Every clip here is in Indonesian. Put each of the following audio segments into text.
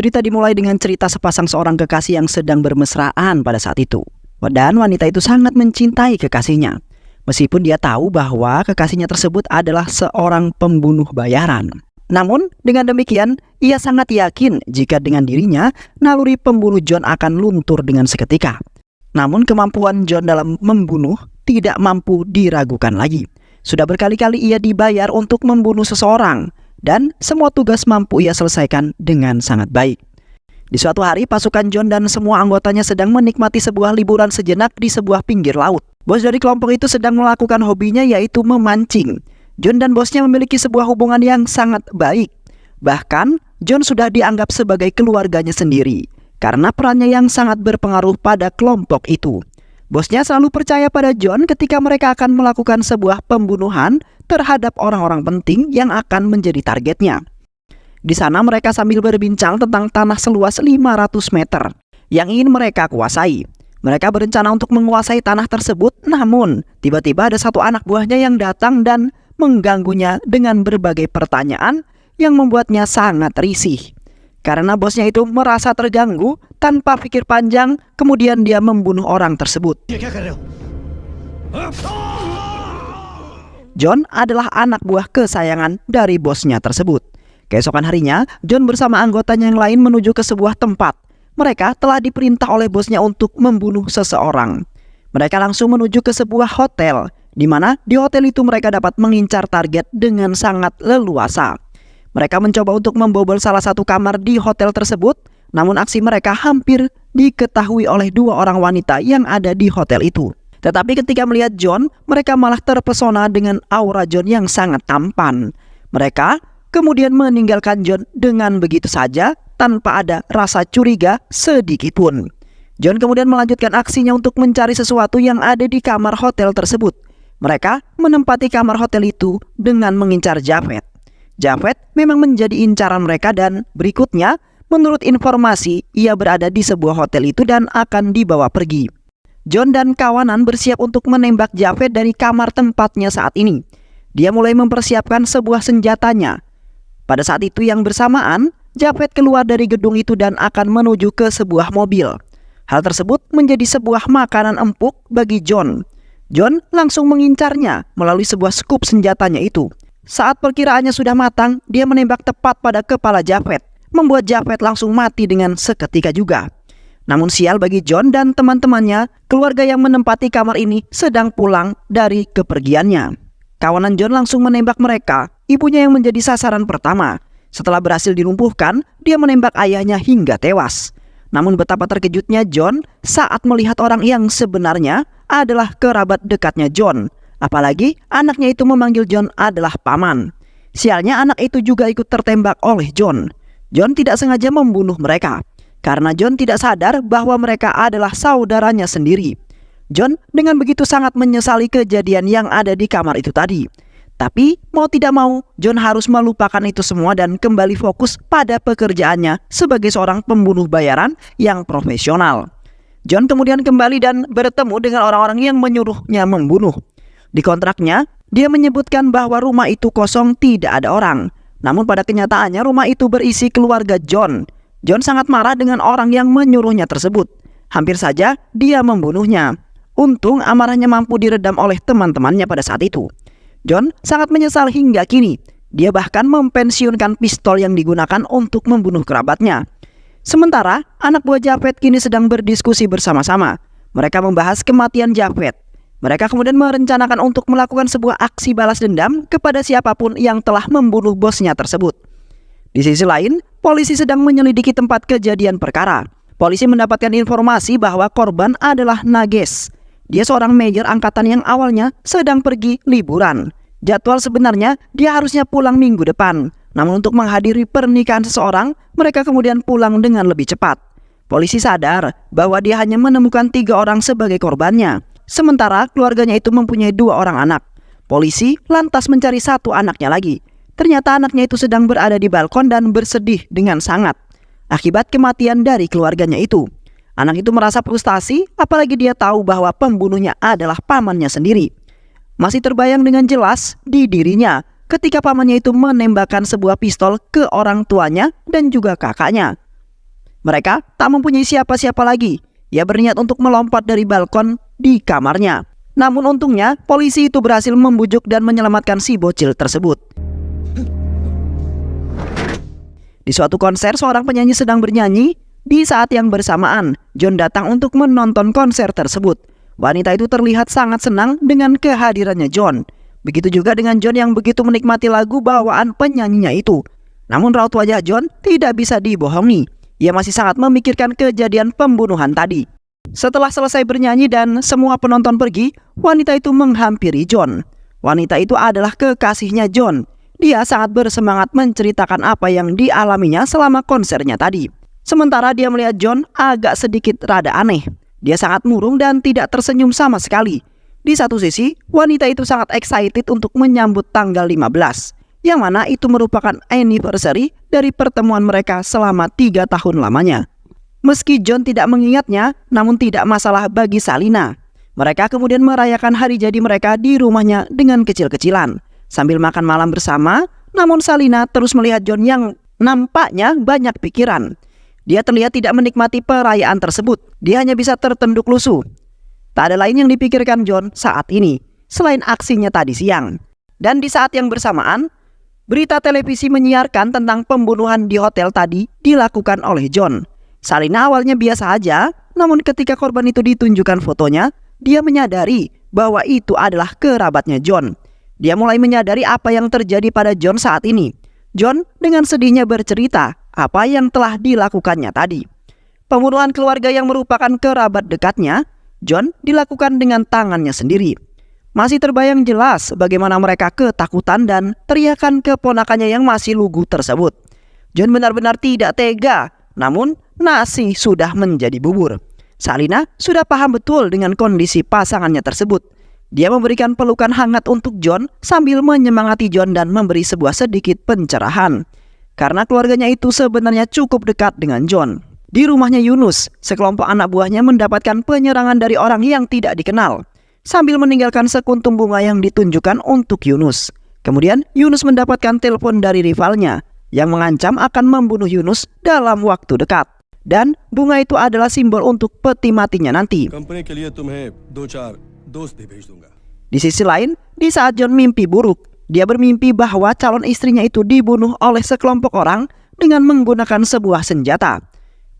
Cerita dimulai dengan cerita sepasang seorang kekasih yang sedang bermesraan pada saat itu. Dan wanita itu sangat mencintai kekasihnya, meskipun dia tahu bahwa kekasihnya tersebut adalah seorang pembunuh bayaran. Namun dengan demikian, ia sangat yakin jika dengan dirinya, naluri pembunuh John akan luntur dengan seketika. Namun kemampuan John dalam membunuh tidak mampu diragukan lagi. Sudah berkali-kali ia dibayar untuk membunuh seseorang, dan semua tugas mampu ia selesaikan dengan sangat baik. Di suatu hari, pasukan John dan semua anggotanya sedang menikmati sebuah liburan sejenak di sebuah pinggir laut. Bos dari kelompok itu sedang melakukan hobinya, yaitu memancing. John dan bosnya memiliki sebuah hubungan yang sangat baik. Bahkan, John sudah dianggap sebagai keluarganya sendiri karena perannya yang sangat berpengaruh pada kelompok itu. Bosnya selalu percaya pada John ketika mereka akan melakukan sebuah pembunuhan terhadap orang-orang penting yang akan menjadi targetnya. Di sana mereka sambil berbincang tentang tanah seluas 500 meter yang ingin mereka kuasai. Mereka berencana untuk menguasai tanah tersebut, namun tiba-tiba ada satu anak buahnya yang datang dan mengganggunya dengan berbagai pertanyaan yang membuatnya sangat risih. Karena bosnya itu merasa terganggu, tanpa pikir panjang, kemudian dia membunuh orang tersebut. John adalah anak buah kesayangan dari bosnya tersebut. Keesokan harinya, John bersama anggotanya yang lain menuju ke sebuah tempat. Mereka telah diperintah oleh bosnya untuk membunuh seseorang. Mereka langsung menuju ke sebuah hotel, di mana di hotel itu mereka dapat mengincar target dengan sangat leluasa. Mereka mencoba untuk membobol salah satu kamar di hotel tersebut, namun aksi mereka hampir diketahui oleh dua orang wanita yang ada di hotel itu. Tetapi ketika melihat John, mereka malah terpesona dengan aura John yang sangat tampan. Mereka kemudian meninggalkan John dengan begitu saja tanpa ada rasa curiga sedikit pun. John kemudian melanjutkan aksinya untuk mencari sesuatu yang ada di kamar hotel tersebut. Mereka menempati kamar hotel itu dengan mengincar Javed. Javed memang menjadi incaran mereka dan berikutnya, menurut informasi, ia berada di sebuah hotel itu dan akan dibawa pergi. John dan kawanan bersiap untuk menembak Javed dari kamar tempatnya saat ini. Dia mulai mempersiapkan sebuah senjatanya. Pada saat itu yang bersamaan, Javed keluar dari gedung itu dan akan menuju ke sebuah mobil. Hal tersebut menjadi sebuah makanan empuk bagi John. John langsung mengincarnya melalui sebuah skup senjatanya itu. Saat perkiraannya sudah matang, dia menembak tepat pada kepala Javed, membuat Javed langsung mati dengan seketika juga. Namun sial bagi John dan teman-temannya, keluarga yang menempati kamar ini sedang pulang dari kepergiannya. Kawanan John langsung menembak mereka, ibunya yang menjadi sasaran pertama. Setelah berhasil dilumpuhkan, dia menembak ayahnya hingga tewas. Namun betapa terkejutnya John saat melihat orang yang sebenarnya adalah kerabat dekatnya John. Apalagi anaknya itu memanggil John adalah paman. Sialnya anak itu juga ikut tertembak oleh John. John tidak sengaja membunuh mereka karena John tidak sadar bahwa mereka adalah saudaranya sendiri. John dengan begitu sangat menyesali kejadian yang ada di kamar itu tadi. Tapi mau tidak mau, John harus melupakan itu semua dan kembali fokus pada pekerjaannya sebagai seorang pembunuh bayaran yang profesional. John kemudian kembali dan bertemu dengan orang-orang yang menyuruhnya membunuh. Di kontraknya, dia menyebutkan bahwa rumah itu kosong, tidak ada orang. Namun pada kenyataannya rumah itu berisi keluarga John. John sangat marah dengan orang yang menyuruhnya tersebut. Hampir saja dia membunuhnya. Untung amarahnya mampu diredam oleh teman-temannya pada saat itu. John sangat menyesal hingga kini. Dia bahkan mempensiunkan pistol yang digunakan untuk membunuh kerabatnya. Sementara anak buah Javed kini sedang berdiskusi bersama-sama. Mereka membahas kematian Javed. Mereka kemudian merencanakan untuk melakukan sebuah aksi balas dendam kepada siapapun yang telah membunuh bosnya tersebut. Di sisi lain, polisi sedang menyelidiki tempat kejadian perkara. Polisi mendapatkan informasi bahwa korban adalah Nages. Dia seorang major angkatan yang awalnya sedang pergi liburan. Jadwal sebenarnya dia harusnya pulang minggu depan. Namun untuk menghadiri pernikahan seseorang, mereka kemudian pulang dengan lebih cepat. Polisi sadar bahwa dia hanya menemukan 3 orang sebagai korbannya. Sementara keluarganya itu mempunyai 2 orang anak. Polisi lantas mencari 1 anaknya lagi. Ternyata anaknya itu sedang berada di balkon dan bersedih dengan sangat akibat kematian dari keluarganya itu. Anak itu merasa frustasi, apalagi dia tahu bahwa pembunuhnya adalah pamannya sendiri. Masih terbayang dengan jelas di dirinya ketika pamannya itu menembakkan sebuah pistol ke orang tuanya dan juga kakaknya. Mereka tak mempunyai siapa-siapa lagi. Ia berniat untuk melompat dari balkon di kamarnya. Namun untungnya polisi itu berhasil membujuk dan menyelamatkan si bocil tersebut. Di suatu konser, seorang penyanyi sedang bernyanyi. Di saat yang bersamaan, John datang untuk menonton konser tersebut. Wanita itu terlihat sangat senang dengan kehadirannya John. Begitu juga dengan John yang begitu menikmati lagu bawaan penyanyinya itu. Namun raut wajah John tidak bisa dibohongi. Ia masih sangat memikirkan kejadian pembunuhan tadi. Setelah selesai bernyanyi dan semua penonton pergi, wanita itu menghampiri John. Wanita itu adalah kekasihnya John. Dia sangat bersemangat menceritakan apa yang dialaminya selama konsernya tadi. Sementara dia melihat John agak sedikit rada aneh. Dia sangat murung dan tidak tersenyum sama sekali. Di satu sisi, wanita itu sangat excited untuk menyambut tanggal 15. Yang mana itu merupakan anniversary dari pertemuan mereka selama 3 tahun lamanya. Meski John tidak mengingatnya, namun tidak masalah bagi Salina. Mereka kemudian merayakan hari jadi mereka di rumahnya dengan kecil-kecilan. Sambil makan malam bersama, namun Salina terus melihat John yang nampaknya banyak pikiran. Dia terlihat tidak menikmati perayaan tersebut. Dia hanya bisa tertunduk lusuh. Tak ada lain yang dipikirkan John saat ini, selain aksinya tadi siang. Dan di saat yang bersamaan, berita televisi menyiarkan tentang pembunuhan di hotel tadi dilakukan oleh John. Salina awalnya biasa aja, namun ketika korban itu ditunjukkan fotonya, dia menyadari bahwa itu adalah kerabatnya John. Dia mulai menyadari apa yang terjadi pada John saat ini. John dengan sedihnya bercerita apa yang telah dilakukannya tadi. Pembunuhan keluarga yang merupakan kerabat dekatnya, John dilakukan dengan tangannya sendiri. Masih terbayang jelas bagaimana mereka ketakutan dan teriakan keponakannya yang masih lugu tersebut. John benar-benar tidak tega, namun nasi sudah menjadi bubur. Salina sudah paham betul dengan kondisi pasangannya tersebut. Dia memberikan pelukan hangat untuk John sambil menyemangati John dan memberi sebuah sedikit pencerahan. Karena keluarganya itu sebenarnya cukup dekat dengan John. Di rumahnya Yunus, sekelompok anak buahnya mendapatkan penyerangan dari orang yang tidak dikenal. Sambil meninggalkan sekuntum bunga yang ditunjukkan untuk Yunus. Kemudian Yunus mendapatkan telepon dari rivalnya yang mengancam akan membunuh Yunus dalam waktu dekat. Dan bunga itu adalah simbol untuk peti matinya nanti. Di sisi lain, di saat John mimpi buruk, dia bermimpi bahwa calon istrinya itu dibunuh oleh sekelompok orang dengan menggunakan sebuah senjata.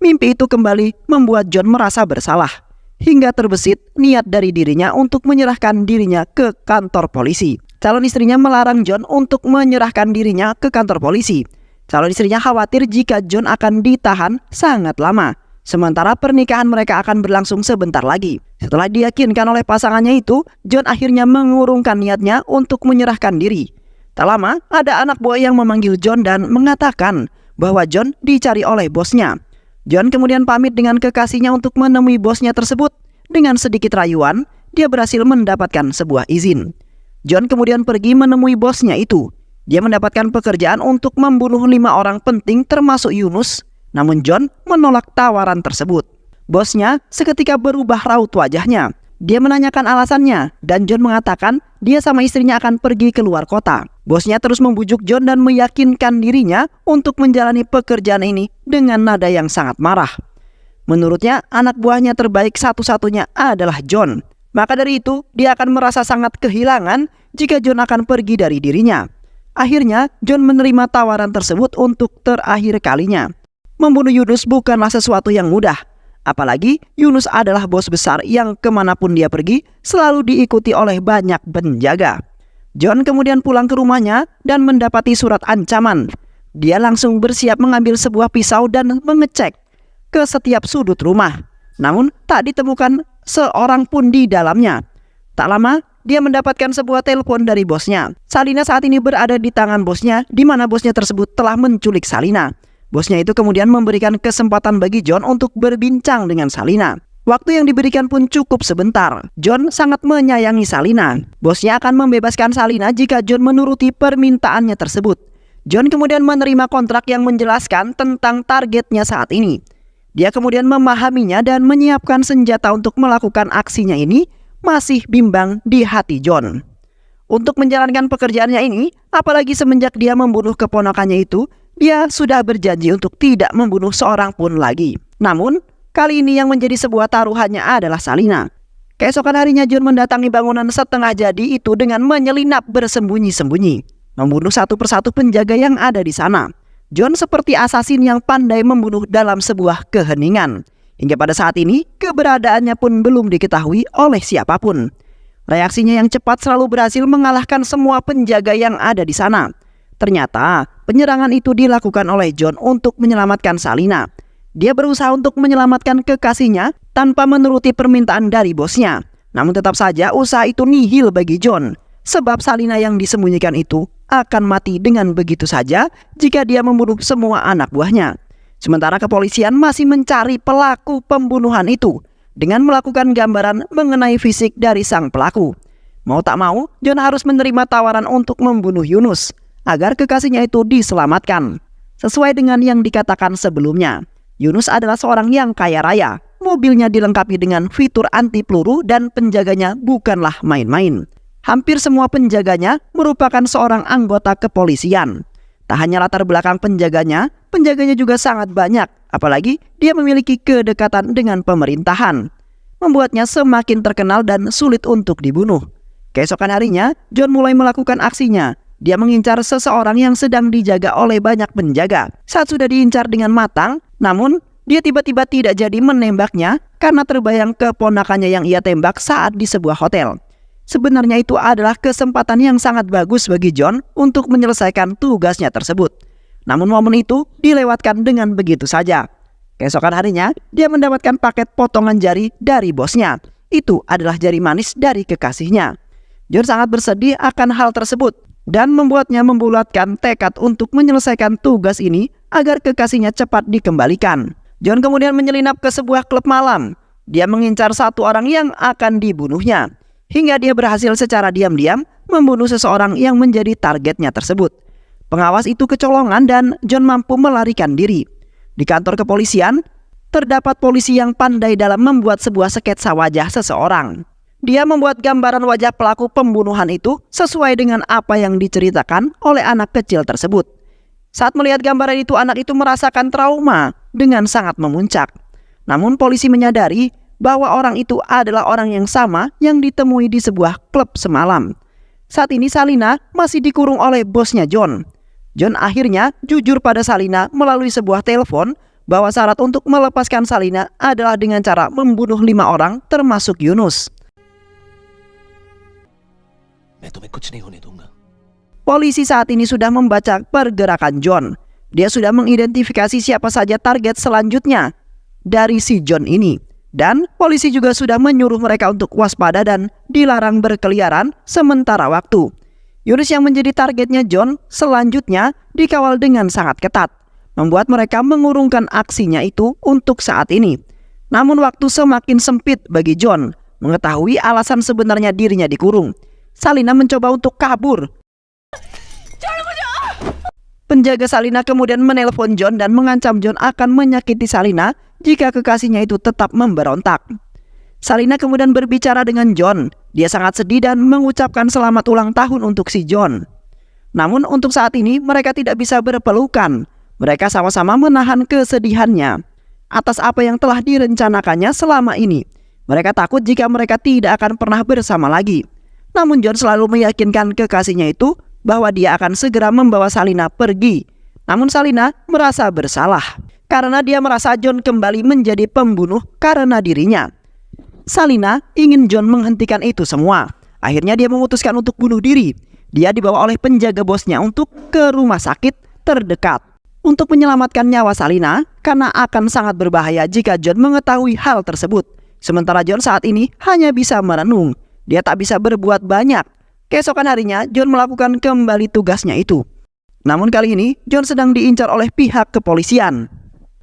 Mimpi itu kembali membuat John merasa bersalah, hingga terbesit niat dari dirinya untuk menyerahkan dirinya ke kantor polisi. Calon istrinya melarang John untuk menyerahkan dirinya ke kantor polisi. Calon istrinya khawatir jika John akan ditahan sangat lama, sementara pernikahan mereka akan berlangsung sebentar lagi. Setelah diyakinkan oleh pasangannya itu, John akhirnya mengurungkan niatnya untuk menyerahkan diri. Tak lama, ada anak buah yang memanggil John dan mengatakan bahwa John dicari oleh bosnya. John kemudian pamit dengan kekasihnya untuk menemui bosnya tersebut. Dengan sedikit rayuan, dia berhasil mendapatkan sebuah izin. John kemudian pergi menemui bosnya itu. Dia mendapatkan pekerjaan untuk membunuh 5 orang penting termasuk Yunus. Namun John menolak tawaran tersebut. Bosnya seketika berubah raut wajahnya. Dia menanyakan alasannya dan John mengatakan dia sama istrinya akan pergi ke luar kota. Bosnya terus membujuk John dan meyakinkan dirinya untuk menjalani pekerjaan ini dengan nada yang sangat marah. Menurutnya anak buahnya terbaik satu-satunya adalah John. Maka dari itu dia akan merasa sangat kehilangan jika John akan pergi dari dirinya. Akhirnya John menerima tawaran tersebut untuk terakhir kalinya. Membunuh Yunus bukanlah sesuatu yang mudah. Apalagi Yunus adalah bos besar yang kemanapun dia pergi selalu diikuti oleh banyak penjaga. John kemudian pulang ke rumahnya dan mendapati surat ancaman. Dia langsung bersiap mengambil sebuah pisau dan mengecek ke setiap sudut rumah. Namun tak ditemukan seorang pun di dalamnya. Tak lama dia mendapatkan sebuah telepon dari bosnya. Salina saat ini berada di tangan bosnya, di mana bosnya tersebut telah menculik Salina. Bosnya itu kemudian memberikan kesempatan bagi John untuk berbincang dengan Salina. Waktu yang diberikan pun cukup sebentar. John sangat menyayangi Salina. Bosnya akan membebaskan Salina jika John menuruti permintaannya tersebut. John kemudian menerima kontrak yang menjelaskan tentang targetnya saat ini. Dia kemudian memahaminya dan menyiapkan senjata untuk melakukan aksinya ini masih bimbang di hati John. Untuk menjalankan pekerjaannya ini, apalagi semenjak dia membunuh keponakannya itu, dia sudah berjanji untuk tidak membunuh seorang pun lagi. Namun, kali ini yang menjadi sebuah taruhannya adalah Salina. Keesokan harinya John mendatangi bangunan setengah jadi itu dengan menyelinap bersembunyi-sembunyi, membunuh satu persatu penjaga yang ada di sana. John seperti asasin yang pandai membunuh dalam sebuah keheningan. Hingga pada saat ini, keberadaannya pun belum diketahui oleh siapapun. Reaksinya yang cepat selalu berhasil mengalahkan semua penjaga yang ada di sana. Ternyata, penyerangan itu dilakukan oleh John untuk menyelamatkan Salina. Dia berusaha untuk menyelamatkan kekasihnya tanpa menuruti permintaan dari bosnya. Namun tetap saja usaha itu nihil bagi John. Sebab Salina yang disembunyikan itu akan mati dengan begitu saja jika dia membunuh semua anak buahnya. Sementara kepolisian masih mencari pelaku pembunuhan itu dengan melakukan gambaran mengenai fisik dari sang pelaku. Mau tak mau, John harus menerima tawaran untuk membunuh Yunus agar kekasihnya itu diselamatkan. Sesuai dengan yang dikatakan sebelumnya, Yunus adalah seorang yang kaya raya. Mobilnya dilengkapi dengan fitur anti peluru dan penjaganya bukanlah main-main. Hampir semua penjaganya merupakan seorang anggota kepolisian. Tak hanya latar belakang penjaganya juga sangat banyak. Apalagi dia memiliki kedekatan dengan pemerintahan, membuatnya semakin terkenal dan sulit untuk dibunuh. Keesokan harinya, John mulai melakukan aksinya. Dia mengincar seseorang yang sedang dijaga oleh banyak penjaga. Saat sudah diincar dengan matang, namun dia tiba-tiba tidak jadi menembaknya karena terbayang keponakannya yang ia tembak saat di sebuah hotel. Sebenarnya itu adalah kesempatan yang sangat bagus bagi John untuk menyelesaikan tugasnya tersebut. Namun momen itu dilewatkan dengan begitu saja. Keesokan harinya, dia mendapatkan paket potongan jari dari bosnya. Itu adalah jari manis dari kekasihnya. John sangat bersedih akan hal tersebut dan membuatnya membulatkan tekad untuk menyelesaikan tugas ini agar kekasihnya cepat dikembalikan. John kemudian menyelinap ke sebuah klub malam. Dia mengincar satu orang yang akan dibunuhnya, hingga dia berhasil secara diam-diam membunuh seseorang yang menjadi targetnya tersebut. Pengawas itu kecolongan dan John mampu melarikan diri. Di kantor kepolisian, terdapat polisi yang pandai dalam membuat sebuah sketsa wajah seseorang. Dia membuat gambaran wajah pelaku pembunuhan itu sesuai dengan apa yang diceritakan oleh anak kecil tersebut. Saat melihat gambaran itu, anak itu merasakan trauma dengan sangat memuncak. Namun polisi menyadari bahwa orang itu adalah orang yang sama yang ditemui di sebuah klub semalam. Saat ini Salina masih dikurung oleh bosnya John. John akhirnya jujur pada Salina melalui sebuah telepon bahwa syarat untuk melepaskan Salina adalah dengan cara membunuh 5 orang termasuk Yunus. Polisi saat ini sudah membaca pergerakan John. Dia sudah mengidentifikasi siapa saja target selanjutnya dari si John ini. Dan polisi juga sudah menyuruh mereka untuk waspada dan dilarang berkeliaran sementara waktu. Yunus yang menjadi targetnya John selanjutnya dikawal dengan sangat ketat, membuat mereka mengurungkan aksinya itu untuk saat ini. Namun waktu semakin sempit bagi John mengetahui alasan sebenarnya dirinya dikurung. Salina mencoba untuk kabur. Penjaga Salina kemudian menelpon John dan mengancam John akan menyakiti Salina jika kekasihnya itu tetap memberontak. Salina kemudian berbicara dengan John. Dia sangat sedih dan mengucapkan selamat ulang tahun untuk si John. Namun untuk saat ini mereka tidak bisa berpelukan. Mereka sama-sama menahan kesedihannya atas apa yang telah direncanakannya selama ini. Mereka takut jika mereka tidak akan pernah bersama lagi. Namun John selalu meyakinkan kekasihnya itu bahwa dia akan segera membawa Salina pergi. Namun Salina merasa bersalah karena dia merasa John kembali menjadi pembunuh karena dirinya. Salina ingin John menghentikan itu semua. Akhirnya dia memutuskan untuk bunuh diri. Dia dibawa oleh penjaga bosnya untuk ke rumah sakit terdekat untuk menyelamatkan nyawa Salina karena akan sangat berbahaya jika John mengetahui hal tersebut. Sementara John saat ini hanya bisa merenung. Dia tak bisa berbuat banyak. Keesokan harinya, John melakukan kembali tugasnya itu. Namun kali ini, John sedang diincar oleh pihak kepolisian.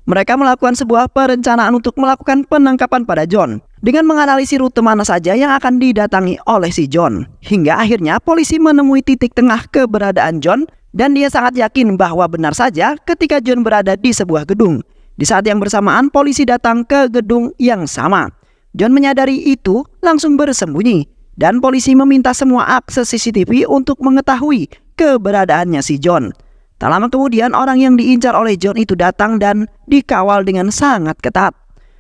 Mereka melakukan sebuah perencanaan untuk melakukan penangkapan pada John dengan menganalisis rute mana saja yang akan didatangi oleh si John. Hingga akhirnya polisi menemui titik tengah keberadaan John dan dia sangat yakin bahwa benar saja ketika John berada di sebuah gedung. Di saat yang bersamaan, polisi datang ke gedung yang sama. John menyadari itu langsung bersembunyi dan polisi meminta semua akses CCTV untuk mengetahui keberadaannya si John. Tak lama kemudian orang yang diincar oleh John itu datang dan dikawal dengan sangat ketat,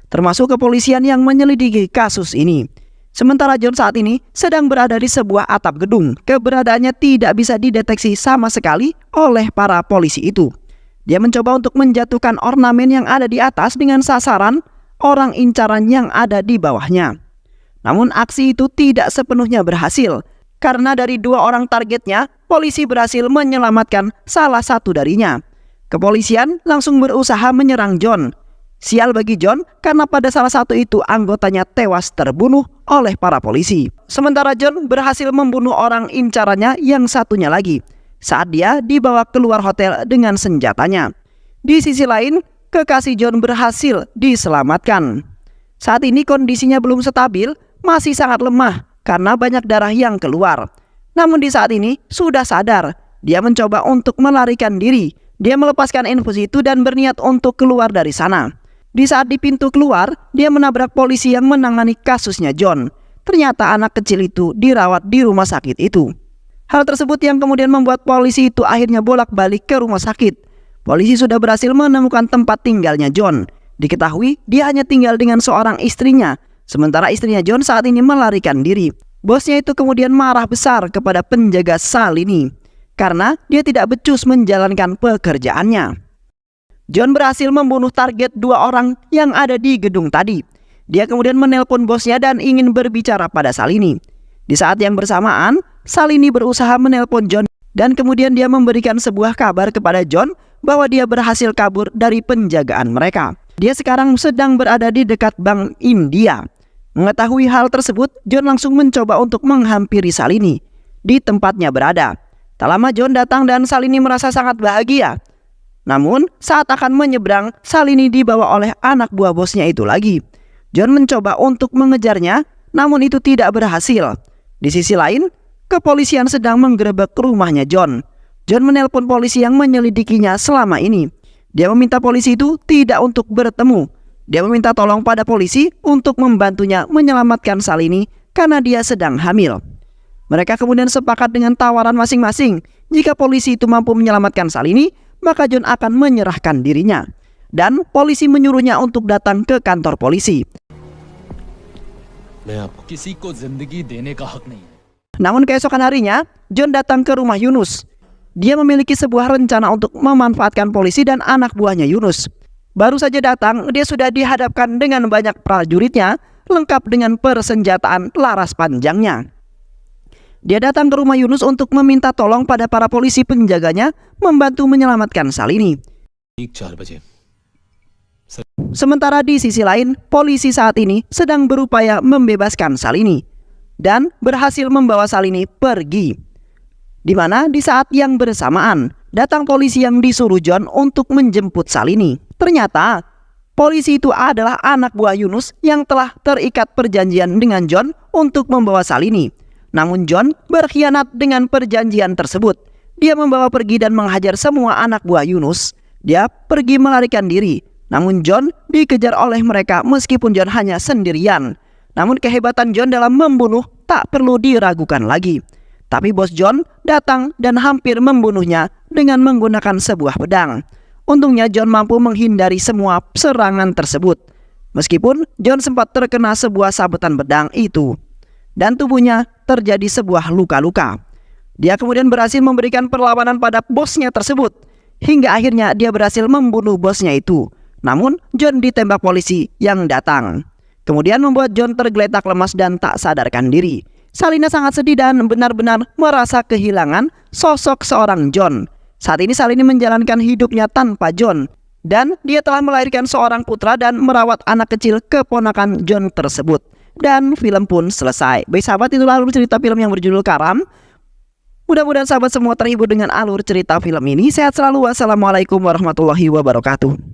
termasuk kepolisian yang menyelidiki kasus ini. Sementara John saat ini sedang berada di sebuah atap gedung. Keberadaannya tidak bisa dideteksi sama sekali oleh para polisi itu. Dia mencoba untuk menjatuhkan ornamen yang ada di atas dengan sasaran orang incaran yang ada di bawahnya. Namun aksi itu tidak sepenuhnya berhasil, karena dari 2 orang targetnya, polisi berhasil menyelamatkan salah satu darinya. Kepolisian langsung berusaha menyerang John. Sial bagi John karena pada salah satu itu anggotanya tewas terbunuh oleh para polisi. Sementara John berhasil membunuh orang incarannya yang satunya lagi saat dia dibawa keluar hotel dengan senjatanya. Di sisi lain, kekasih John berhasil diselamatkan. Saat ini kondisinya belum stabil, masih sangat lemah karena banyak darah yang keluar. Namun di saat ini sudah sadar. Dia mencoba untuk melarikan diri. Dia melepaskan infus itu dan berniat untuk keluar dari sana. Di saat di pintu keluar, dia menabrak polisi yang menangani kasusnya John. Ternyata anak kecil itu dirawat di rumah sakit itu. Hal tersebut yang kemudian membuat polisi itu akhirnya bolak-balik ke rumah sakit. Polisi sudah berhasil menemukan tempat tinggalnya John. Diketahui dia hanya tinggal dengan seorang istrinya, sementara istrinya John saat ini melarikan diri. Bosnya itu kemudian marah besar kepada penjaga sal ini karena dia tidak becus menjalankan pekerjaannya. John berhasil membunuh target 2 orang yang ada di gedung tadi. Dia kemudian menelpon bosnya dan ingin berbicara pada Salini. Di saat yang bersamaan, Salini berusaha menelpon John dan kemudian dia memberikan sebuah kabar kepada John bahwa dia berhasil kabur dari penjagaan mereka. Dia sekarang sedang berada di dekat Bank India. Mengetahui hal tersebut, John langsung mencoba untuk menghampiri Salini di tempatnya berada. Tak lama John datang dan Salini merasa sangat bahagia. Namun saat akan menyeberang, Salini dibawa oleh anak buah bosnya itu lagi. John mencoba untuk mengejarnya, namun itu tidak berhasil. Di sisi lain, kepolisian sedang menggerebek rumahnya John. John menelpon polisi yang menyelidikinya selama ini. Dia meminta polisi itu tidak untuk bertemu. Dia meminta tolong pada polisi untuk membantunya menyelamatkan Salini karena dia sedang hamil. Mereka kemudian sepakat dengan tawaran masing-masing. Jika polisi itu mampu menyelamatkan Salini, maka John akan menyerahkan dirinya. Dan polisi menyuruhnya untuk datang ke kantor polisi. Namun keesokan harinya, John datang ke rumah Yunus. Dia memiliki sebuah rencana untuk memanfaatkan polisi dan anak buahnya Yunus. Baru saja datang, dia sudah dihadapkan dengan banyak prajuritnya, lengkap dengan persenjataan laras panjangnya. Dia datang ke rumah Yunus untuk meminta tolong pada para polisi penjaganya membantu menyelamatkan Salini. Sementara di sisi lain, polisi saat ini sedang berupaya membebaskan Salini dan berhasil membawa Salini pergi. Di mana di saat yang bersamaan, datang polisi yang disuruh John untuk menjemput Salini. Ternyata polisi itu adalah anak buah Yunus yang telah terikat perjanjian dengan John untuk membawa Salini. Namun John berkhianat dengan perjanjian tersebut. Dia membawa pergi dan menghajar semua anak buah Yunus. Dia pergi melarikan diri. Namun John dikejar oleh mereka meskipun John hanya sendirian. Namun kehebatan John dalam membunuh tak perlu diragukan lagi. Tapi bos John datang dan hampir membunuhnya dengan menggunakan sebuah pedang. Untungnya John mampu menghindari semua serangan tersebut. Meskipun John sempat terkena sebuah sabetan pedang itu. Dan tubuhnya terjadi sebuah luka-luka. Dia kemudian berhasil memberikan perlawanan pada bosnya tersebut. Hingga akhirnya dia berhasil membunuh bosnya itu. Namun John ditembak polisi yang datang. Kemudian membuat John tergeletak lemas dan tak sadarkan diri. Salina sangat sedih dan benar-benar merasa kehilangan sosok seorang John. Saat ini Salini menjalankan hidupnya tanpa John. Dan dia telah melahirkan seorang putra dan merawat anak kecil keponakan John tersebut. Dan film pun selesai. Baik sahabat, itulah alur cerita film yang berjudul Karam. Mudah-mudahan sahabat semua terhibur dengan alur cerita film ini. Sehat selalu. Wassalamualaikum warahmatullahi wabarakatuh.